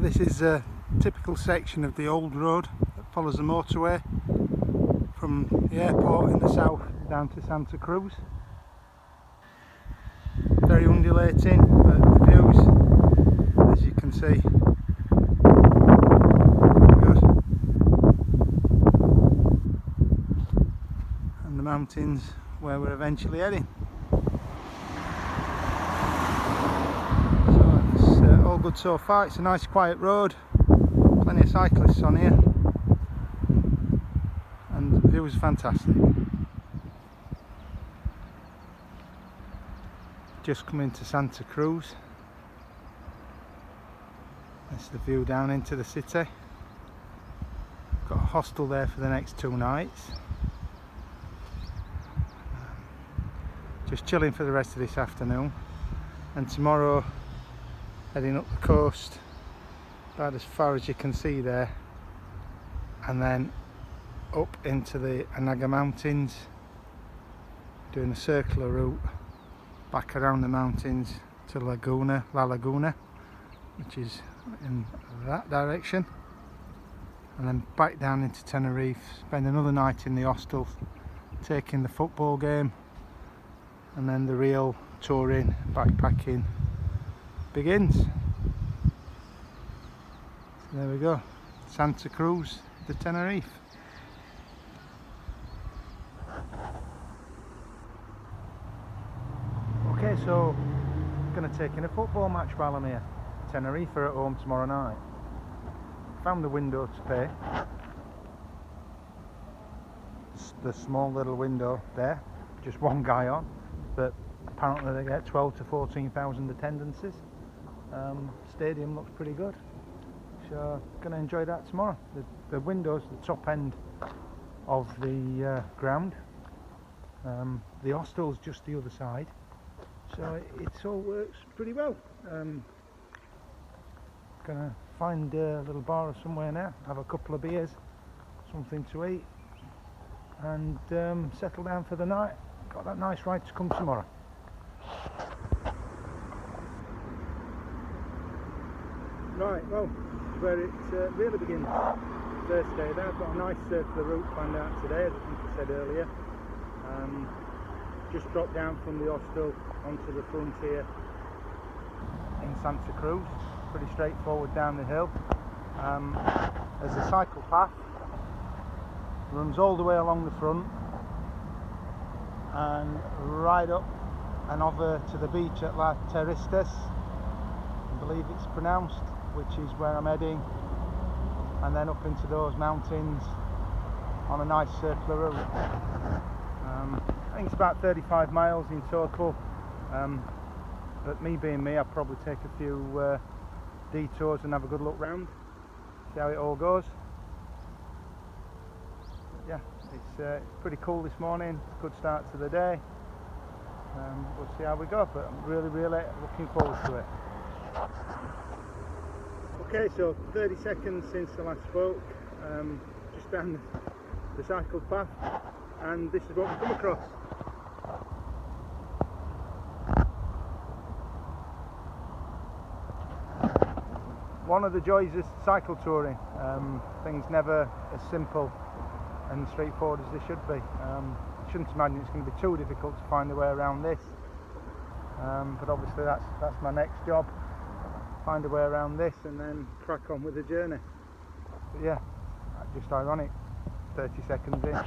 This is a typical section of the old road that follows the motorway from the airport in the south down to Santa Cruz. Very undulating, but the views, as you can see, good. And the mountains where we're eventually heading. So it's all good so far. It's a nice quiet road, plenty of cyclists on here, and the view is fantastic. Just come into Santa Cruz. That's the view down into the city. Got a hostel there for the next 2 nights. Just chilling for the rest of this afternoon, and tomorrow heading up the coast about as far as you can see there, and then up into the Anaga mountains, doing a circular route back around the mountains to La Laguna, which is in that direction, and then back down into Tenerife, spend another night in the hostel taking the football game, and then the real touring, backpacking begins. So there we go, Santa Cruz de Tenerife. Okay, so I'm going to take in a football match while I'm here. Tenerife are at home tomorrow night. Found the window to pay. The small little window there, just one guy on, but apparently they get 12 to 14,000 attendances. Stadium looks pretty good, so going to enjoy that tomorrow. The window's the top end of the ground. The hostel's just the other side. So it all works pretty well. Gonna find a little bar or somewhere now, have a couple of beers, something to eat, and settle down for the night. Got that nice ride to come tomorrow. Right, well, where it really begins. First day there, I've got a nice circular route planned out today, as I think I said earlier. Just dropped down from the hostel onto the frontier in Santa Cruz, pretty straightforward down the hill. There's a cycle path, runs all the way along the front and right up and over to the beach at Las Teresitas, I believe it's pronounced, which is where I'm heading, and then up into those mountains on a nice circular route. I think it's about 35 miles in total, but me being me, I'll probably take a few detours and have a good look round, see how it all goes. But yeah, it's pretty cool this morning, good start to the day. We'll see how we go, but I'm really looking forward to it. Okay, so 30 seconds since I last spoke, just down the cycle path, and this is what we come across. One of the joys of cycle touring, things never as simple and straightforward as they should be. Shouldn't imagine it's going to be too difficult to find a way around this, but obviously that's my next job, find a way around this and then crack on with the journey. But yeah, just ironic, 30 seconds in.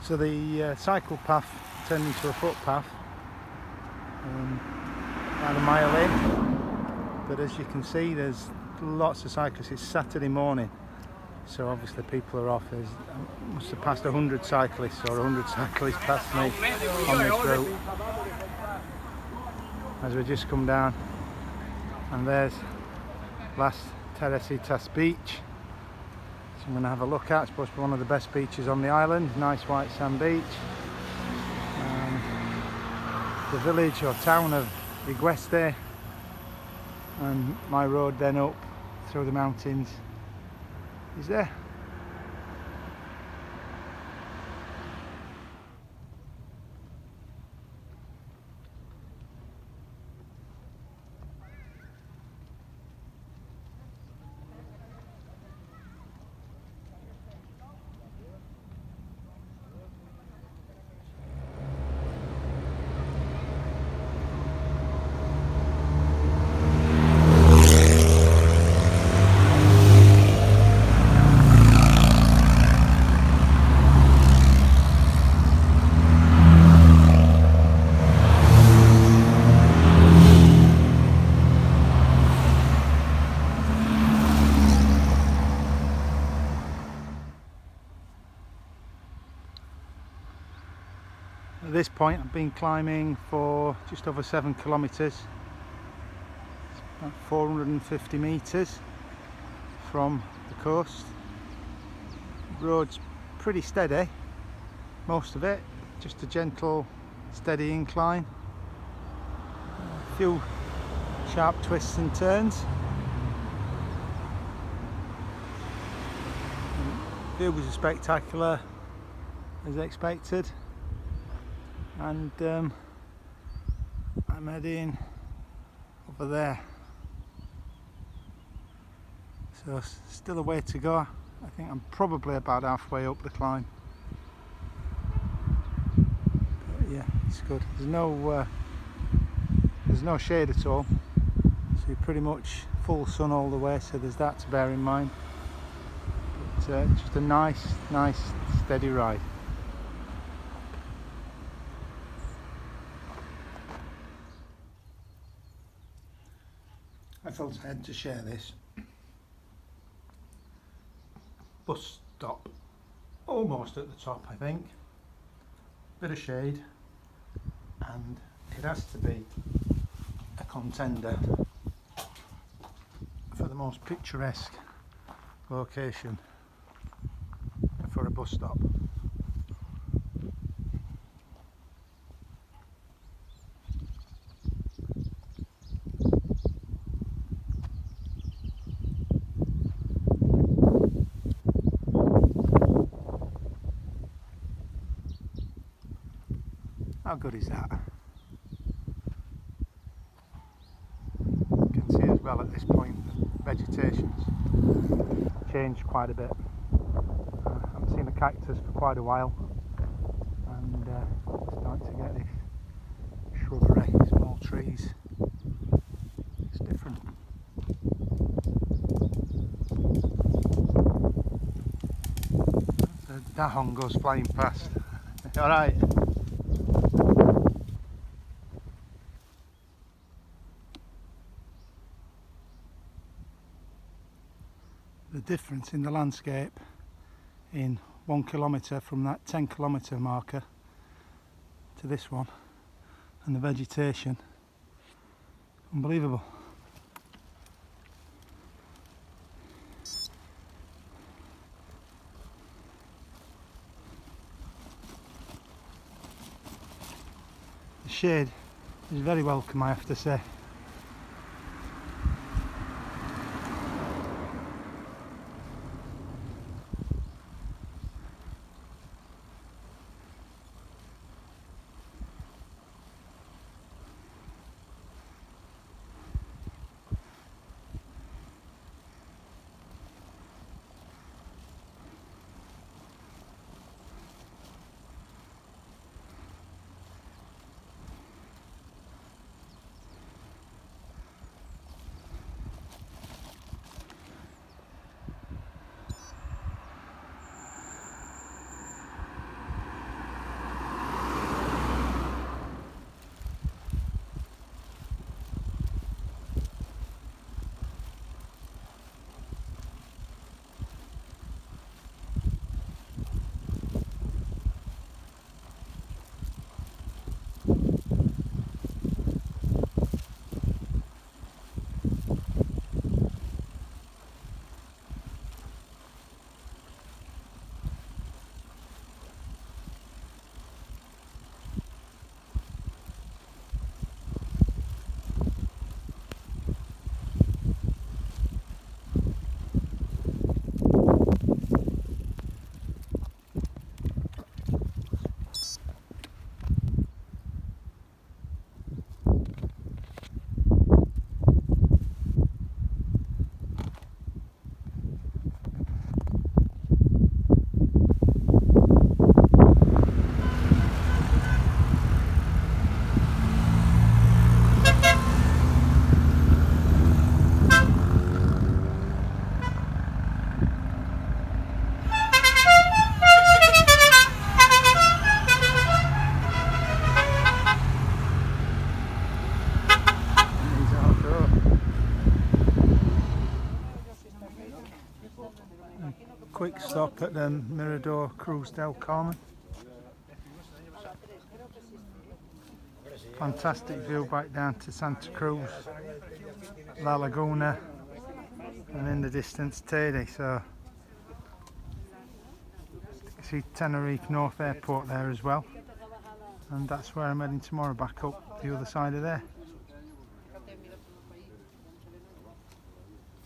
So the cycle path turned into a footpath about a mile in, but as you can see there's lots of cyclists. It's Saturday morning, so obviously people are off. There's must have passed 100 cyclists or 100 cyclists past me on this route as we just come down, and there's Las Teresitas Beach. So I'm going to have a look at. It's supposed to be one of the best beaches on the island. Nice white sand beach. The village or town of Igueste, and my road then up through the mountains is there. At this point I've been climbing for just over 7 kilometres. It's about 450 metres from the coast. The road's pretty steady, most of it, just a gentle steady incline. A few sharp twists and turns. The views are spectacular as expected. And I'm heading over there, so still a way to go. I think I'm probably about halfway up the climb, but yeah, it's good. There's no shade at all, so you're pretty much full sun all the way, so there's that to bear in mind. But just a nice steady ride. I felt I had to share this. Bus stop, almost at the top I think. Bit of shade, and it has to be a contender for the most picturesque location for a bus stop. How good is that? You can see as well at this point that vegetation's changed quite a bit. I haven't seen a cactus for quite a while, and starting to get this shrubbery, small trees. It's different. The Dahon goes flying past. Alright. The difference in the landscape in 1 kilometre from that 10 kilometre marker to this one, and the vegetation, unbelievable. The shade is very welcome, I have to say. quick stop at the Mirador Cruz del Carmen. Fantastic view back down to Santa Cruz, La Laguna, and in the distance Tede. So you see Tenerife North Airport there as well, and that's where I'm heading tomorrow, back up the other side of there.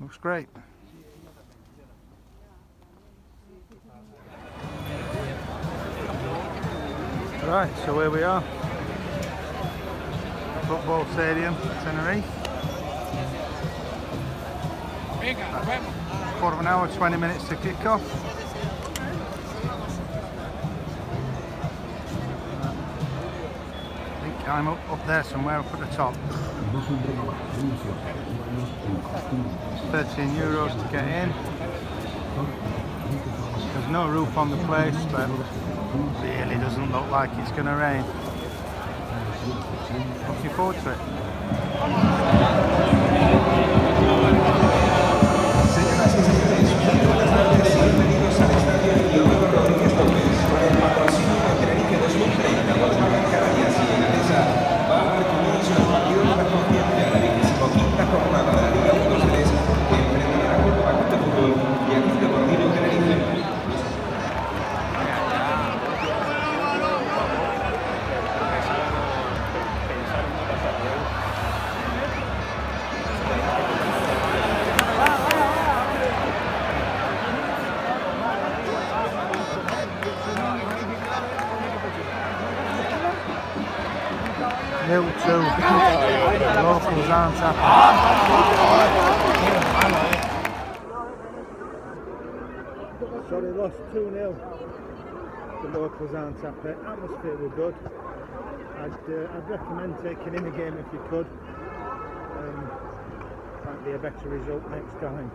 Looks great. Right, so here we are, football stadium, Tenerife. Quarter of an hour, 20 minutes to kick off. I think I'm up there somewhere, up at the top. €13 to get in. There's no roof on the place, but really doesn't look like it's going to rain. Looking forward to it. Nil 2. Locals aren't happy. Sorry, lost 2-0. The locals aren't happy. Atmosphere were good. I'd recommend taking in the game if you could. Might be a better result next time.